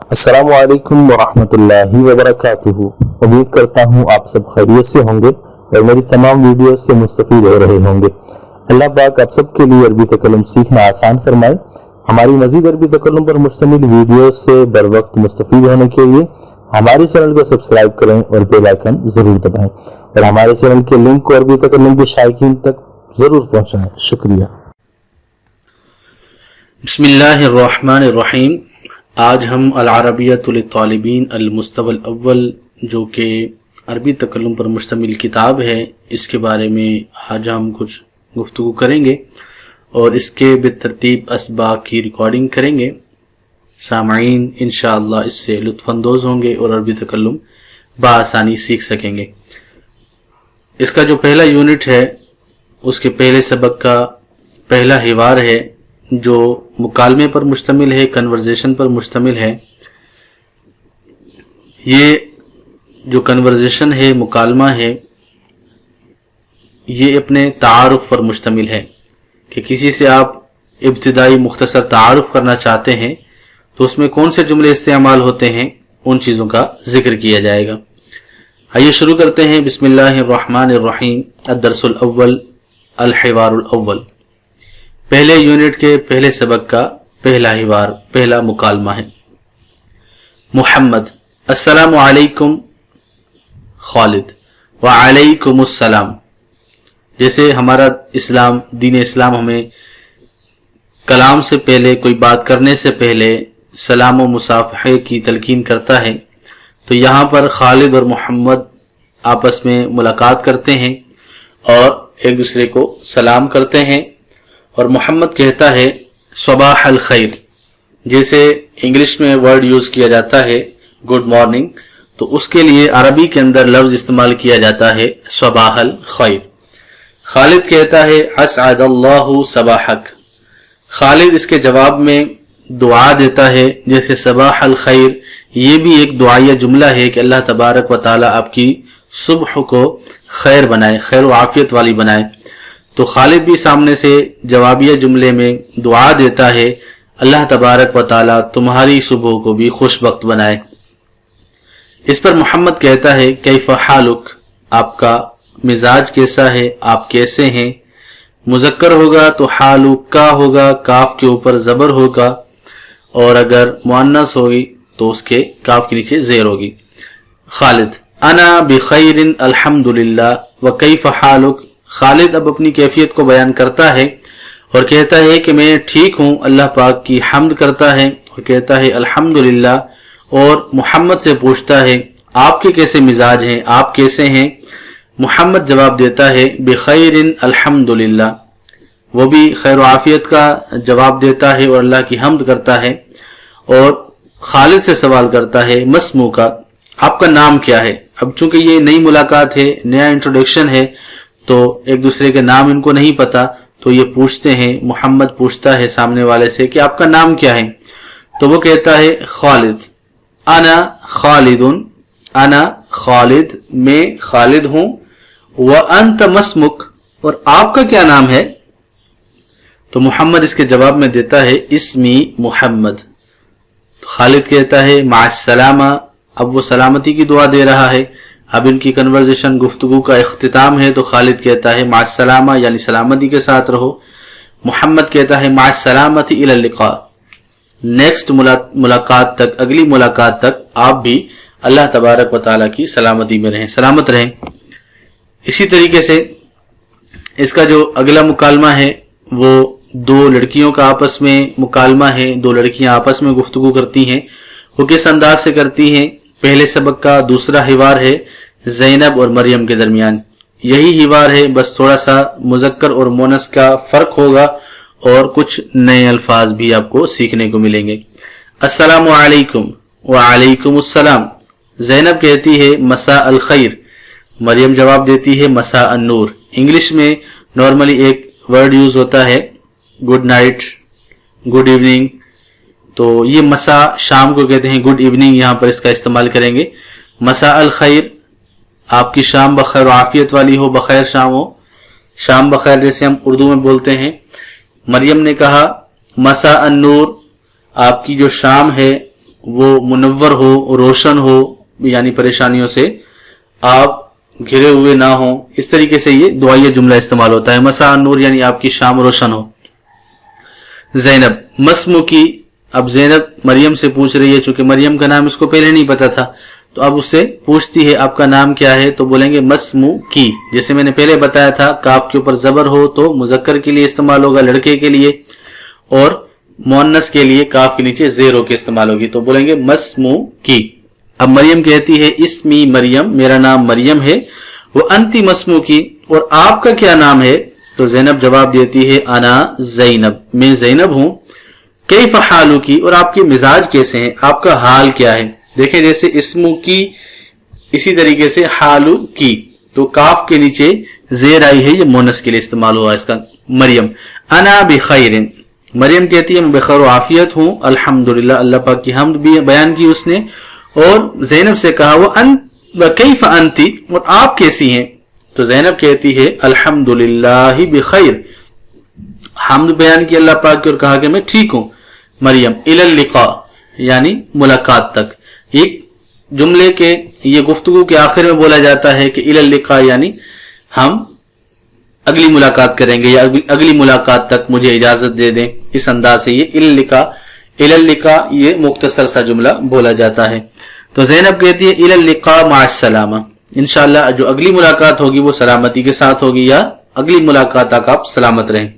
अस्सलाम वालेकुम वरहमतुल्लाहि वबरकातुहू। उम्मीद करता हूँ आप सब खैरियत से होंगे और मेरी तमाम वीडियो से मुस्तफीद हो रहे होंगे। अल्लाह पाक आप सब के लिए अरबी तकल्लुम सीखना आसान फरमाए। हमारी मजीद अरबी तकल्लुम पर मुश्तमिल वीडियो से बर वक्त मुस्तफीद होने के लिए हमारे चैनल को सब्सक्राइब करें और बेल आइकन जरूर दबाएं और हमारे चैनल के लिंक को अरबी तकल्लुम के शायकीन तक जरूर पहुंचाएं। शुक्रिया। बिस्मिल्लाहिर्रहमानिर्रहीम। आज हम अल-अरबिय्यतु लित्तालिबीन अल-मुस्तवा अल-अव्वल जो कि अरबी तकल्लुम पर मुश्तमिल किताब है, इसके बारे में आज हम कुछ गुफ्तगू करेंगे और इसके बेतरतीब असबाक की रिकॉर्डिंग करेंगे। सामाईन इंशाअल्लाह इससे लुत्फानंदोज होंगे और अरबी तकल्लुम बआसानी सीख सकेंगे। इसका जो पहला यूनिट है उसके पहले सबक का पहला हिवार है जो मुकालमे पर मुश्तमिल है, कन्वर्जेशन पर मुश्तमिल है। ये जो कन्वर्जेशन है, मुकालमा है, ये अपने तारुफ पर मुश्तमिल है कि किसी से आप इब्तिदाई मुख्तसर तारुफ करना चाहते हैं तो उसमें कौन से जुमले इस्तेमाल होते हैं, उन चीज़ों का जिक्र किया जाएगा। आइए शुरू करते हैं। बिस्मिल्लाहिर्रहमानिर्रहीम। अद-दर्सुल अव्वल अल-हिवारुल अव्वल। पहले यूनिट के पहले सबक का पहला हिवार, पहला मुकालमा है। मुहम्मद अस्सलामु अलैकुम खालिद व अलैकुमुस्सलाम। जैसे हमारा इस्लाम, दीन इस्लाम हमें कलाम से पहले, कोई बात करने से पहले सलाम व मुसाफहे की तलकीन करता है, तो यहाँ पर खालिद और मोहम्मद आपस में मुलाकात करते हैं और एक दूसरे को सलाम करते हैं और मोहम्मद कहता है सबाह अल खैर। जैसे इंग्लिश में वर्ड यूज किया जाता है गुड मॉर्निंग, तो उसके लिए अरबी के अंदर लफ्ज इस्तेमाल किया जाता है सबाह अल खैर। खालिद कहता है असअदल्लाहु सबाहक। खालिद इसके जवाब में दुआ देता है जैसे सबाह अल खैर। ये भी एक दुआया जुमला है कि अल्लाह तबारक व ताला आपकी सुबह को खैर बनाए, खैर व आफियत वाली बनाए। तो खालिद भी सामने से जवाबिया जुमले में दुआ देता है अल्लाह तबारक व ताला तुम्हारी सुबह को भी खुशबख्त बनाए। इस पर मोहम्मद कहता है कैफ हालुक, आपका मिजाज कैसा है, आप कैसे हैं। मुजक्कर होगा तो हालुक का होगा, काफ के ऊपर जबर होगा, और अगर मुअन्नस होगी तो उसके काफ के नीचे जेर होगी। खालिद अना बिखैरिन अल्हम्दुलिल्लाह व कैफ हालुक। खालिद अब अपनी कैफियत को बयान करता है और कहता है कि मैं ठीक हूँ, अल्लाह पाक की हम्द करता है और कहता है अल्हम्दुलिल्लाह। और मोहम्मद से पूछता है आपके कैसे मिजाज हैं, आप कैसे हैं। मोहम्मद जवाब देता है बिखैरिन अल्हम्दुलिल्लाह। वो भी खैर व आफियत का जवाब देता है और अल्लाह की हम्द करता है। और खालिद से सवाल करता है मस्मू का, आपका नाम क्या है। अब चूंकि ये नई मुलाकात है, नया इंट्रोडक्शन है, तो एक दूसरे के नाम इनको नहीं पता, तो ये पूछते हैं, मोहम्मद पूछता है सामने वाले से कि आपका नाम क्या है। तो वो कहता है खालिद। अना खालिदुन, अना खालिद, मैं खालिद हूं। व अंत मस्मुक, और आपका क्या नाम है। तो मोहम्मद इसके जवाब में देता है इस्मी मोहम्मद। तो खालिद कहता है माअस्सलामा। अब वो सलामती की दुआ दे रहा है। अब इनकी कन्वर्जेशन, गुफ्तगू का इख्तिताम है, तो खालिद कहता है माअस्सलामा, यानी सलामती के साथ रहो। मोहम्मद कहता है माअस्सलामती इला लिक़ा, नेक्स्ट मुलाकात तक, अगली मुलाकात तक आप भी अल्लाह तबारक व ताला की सलामती में रहें, सलामत रहें। इसी तरीके से इसका जो अगला मुकालमा है वो दो लड़कियों का आपस में मुकालमा है। दो लड़कियां आपस में गुफ्तगू करती हैं। वो किस अंदाज से करती हैं। पहले सबक का दूसरा हिवार है ज़ैनब और मरियम के दरमियान। यही हिवार है, बस थोड़ा सा मुज़क्कर और मोनस का फर्क होगा और कुछ नए अल्फाज भी आपको सीखने को मिलेंगे। अस्सलामु अलैकुम व अलैकुमुस्सलाम। ज़ैनब कहती है मसा अल खैर। मरियम जवाब देती है मसा अन नूर। इंग्लिश में नॉर्मली एक वर्ड यूज होता है गुड नाइट, गुड इवनिंग, तो ये मसा शाम को कहते हैं, गुड इवनिंग यहाँ पर इसका इस्तेमाल करेंगे। मसा अल खैर, आपकी शाम बखैर आफियत वाली हो, बखैर शाम हो, शाम बखैर जैसे हम उर्दू में बोलते हैं। मरियम ने कहा मसा अन नूर, आपकी जो शाम है वो मुनव्वर हो, रोशन हो, यानी परेशानियों से आप घिरे हुए ना हो, इस तरीके से ये दुआइया जुमला इस्तेमाल होता है। मसा नूर यानी आपकी शाम रोशन हो। ज़ैनब मस्मु की, अब ज़ैनब मरियम से पूछ रही है, चूंकि मरियम का नाम इसको पहले नहीं पता था तो अब उससे पूछती है आपका नाम क्या है, तो बोलेंगे मस्मु की। जैसे मैंने पहले बताया था काफ के ऊपर जबर हो तो मुजक्कर के लिए इस्तेमाल होगा, लड़के के लिए, और मुअन्नस के लिए काफ के नीचे ज़ेरो के इस्तेमाल होगी, तो बोलेंगे मस्मु की। अब मरियम कहती है इस्मी मरियम, मेरा नाम मरियम है। वो अंति मस्मु की, और आपका क्या नाम है, तो ज़ैनब जवाब देती है अना ज़ैनब, मैं ज़ैनब हूं। कैफ हालु की, और आपके मिजाज कैसे हैं, आपका हाल क्या है। देखें जैसे इस्मु की, इसी तरीके से हालु की, तो काफ के नीचे जेर आई है, ये मोनस के लिए इस्तेमाल हुआ इसका। मरियम अना बिखैरिन, मरियम कहती है मैं बेखैर आफियत हूं, अल्हम्दुलिल्लाह, अल्लाह पाक की हम्द भी बयान की उसने। और ज़ैनब से कहा वो कैफ अंती, और आप कैसी हैं, तो ज़ैनब कहती है अल्हम्दुलिल्लाह बिखैर, हम्द बयान की अल्लाह पाक की और कहा कि मैं ठीक हूं। मरियम इलल लिका, यानी मुलाकात तक। एक जुमले के, ये गुफ्तगू के आखिर में बोला जाता है कि इलल लिका यानी हम अगली मुलाकात करेंगे या अगली मुलाकात तक मुझे इजाजत दे दें, इस अंदाज से ये इलल लिका ये मुख्तसर सा जुमला बोला जाता है। तो ज़ैनब कहती है इलल लिका माअस्सलामा, इंशाअल्लाह जो अगली मुलाकात होगी वो सलामती के साथ होगी, या अगली मुलाकात तक आप सलामत रहें।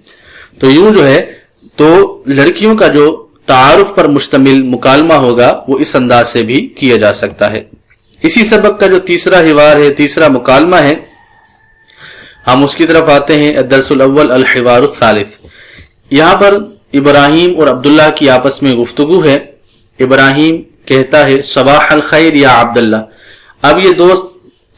तो यूं जो है, तो लड़कियों का जो तारुफ पर मुश्तमिल मुकालमा होगा वो इस अंदाज से भी किया जा सकता है। इसी सबक का जो तीसरा हिवार है, तीसरा मुकालमा है, हम उसकी तरफ आते हैं। दरसुल अव्वल अल हिवार सालिस, यहां पर इब्राहिम और अब्दुल्ला की आपस में गुफ्तगू है। इब्राहिम कहता है सबाह अल खैर या अब्दुल्ला। अब ये दोस्त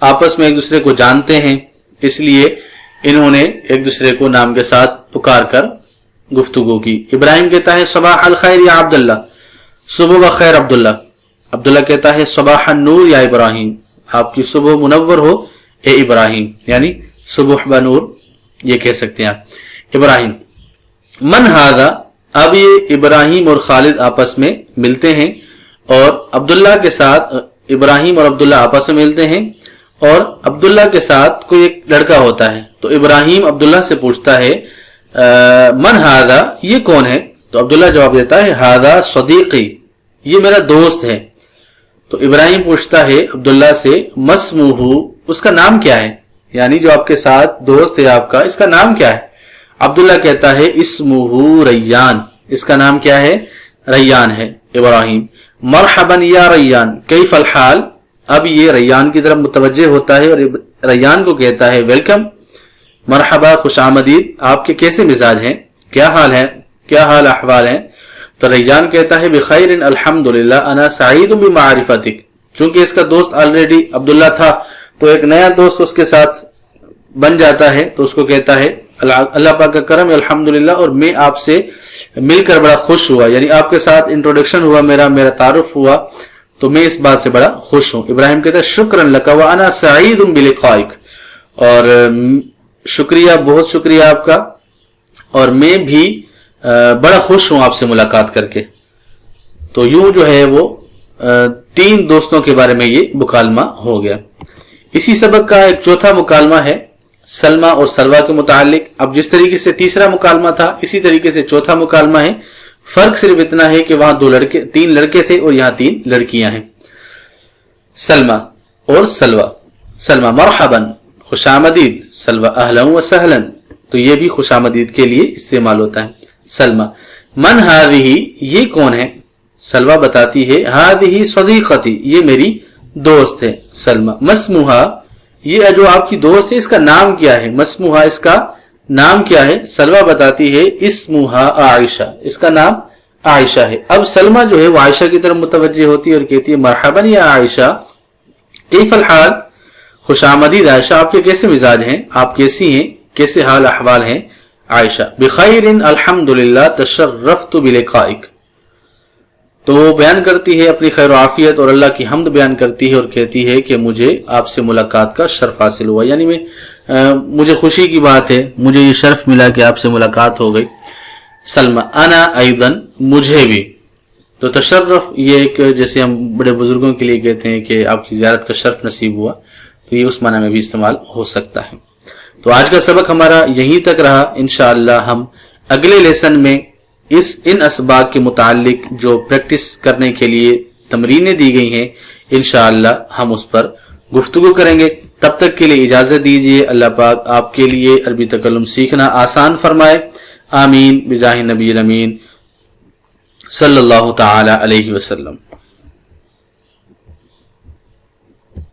आपस में एक दूसरे को जानते हैं, इसलिए इन्होंने एक दूसरे को नाम के साथ पुकार कर गुफ्तगू की। इब्राहिम कहता है सबाह अल खैर या अब्दुल्ला, सुबह व खैर अब्दुल्ला। अब्दुल्ला कहता है सबाह नूर या इब्राहिम, आपकी सुबह मुनव्वर हो ए इब्राहिम, यानी सुबह ब नूर ये कह सकते हैं आप। इब्राहिम मन हादा, अब ये इब्राहिम और खालिद आपस में मिलते हैं, और अब्दुल्ला के साथ इब्राहिम और अब्दुल्ला आपस में मिलते हैं, और अब्दुल्ला के साथ कोई एक लड़का होता है। तो इब्राहिम अब्दुल्ला से पूछता है मन हादा, ये कौन है, तो अब्दुल्ला जवाब देता है हादा सदीकी, ये मेरा दोस्त है। तो इब्राहिम पूछता है अब्दुल्ला से मस्मुहु, उसका नाम क्या है, यानी जो आपके साथ दोस्त है आपका, इसका नाम क्या है। अब्दुल्ला कहता है इस्मुहु रैयान, इसका नाम क्या है, रैयान है। इब्राहिम मरहबन या रैयान कैफल हाल, अब ये रैयान की तरफ मुतवज्जे होता है और रैयान को कहता है वेलकम, मरहबा खुशामदीद, आपके कैसे मिजाज हैं, क्या हाल है, क्या हाल अहवाल हैं। तो रैयान कहता है बिखैरिन अल्हम्दुलिल्लाह अना सईदुम बिमारिफतिक, चूंकि इसका दोस्त ऑलरेडी अब्दुल्ला था तो एक नया दोस्त उसके साथ बन जाता है, तो उसको कहता है अल्लाह पाक का करम है अल्हम्दुलिल्लाह, और मैं आपसे मिलकर बड़ा खुश हुआ, यानी आपके साथ इंट्रोडक्शन हुआ, मेरा तारुफ हुआ, तो मैं इस बात से बड़ा खुश हूं। इब्राहिम कहता है शुक्रन लका व अना सईदुम बिलिकाइक, और शुक्रिया, बहुत शुक्रिया आपका, और मैं भी बड़ा खुश हूं आपसे मुलाकात करके। तो यूं जो है वो तीन दोस्तों के बारे में ये मुकालमा हो गया। इसी सबक का एक चौथा मुकालमा है सलमा और सलवा के मुतालिक। अब जिस तरीके से तीसरा मुकालमा था इसी तरीके से चौथा मुकालमा है, फर्क सिर्फ इतना है कि वहां तीन लड़के थे और यहां तीन लड़कियां हैं। सलमा और सलवा, सलमा मरहबन खुशामदीद, सलवा अहलन व सहलन, तो ये भी खुशामदीद के लिए इस्तेमाल होता है। सलमा मन हादिही, ये कौन है, सलवा बताती है हादिही सदीकती, ये मेरी दोस्त है। सलमा मस्मुहा, ये जो आपकी दोस्त है इसका नाम क्या है, मस्मुहा इसका नाम क्या है। सलवा बताती है इस्मुहा आयशा, इसका नाम आयशा है। अब सलमा जो है वो आयशा की तरफ मुतवज्जे होती है और कहती है मरहबन या आयशा कैफल हाल, खुशामदीद आयशा, आपके कैसे मिजाज हैं, आप कैसी हैं, कैसे हाल अहवाल हैं। आयशा बिखैरिन अल्हम्दुलिल्लाह तशर्रफ्तु बिलिकाइक, तो वो बयान करती है अपनी खैर आफियत और अल्लाह की हम्द बयान करती है और कहती है कि मुझे आपसे मुलाकात का शर्फ हासिल हुआ, यानी मुझे खुशी की बात है, मुझे ये शर्फ मिला कि आपसे मुलाकात हो गई। सलमा अना अयदन, मुझे भी, تو تشرف یہ ایک جیسے ہم بڑے بزرگوں کے لیے کہتے ہیں کہ آپ کی زیارت کا شرف نصیب ہوا، تو یہ اس معنی میں بھی استعمال ہو سکتا ہے۔ تو آج کا سبق ہمارا یہیں تک رہا، انشاءاللہ ہم اگلے لیسن میں ان اسباق کے متعلق جو پریکٹس کرنے کے لیے تمرینیں دی گئی ہیں انشاءاللہ ہم اس پر گفتگو کریں گے۔ تب تک کے لیے اجازت دیجیے، اللہ پاک آپ کے لیے عربی تکلم سیکھنا آسان فرمائے، آمین بجاہ نبی الامین صلی اللہ تعالی علیہ وسلم۔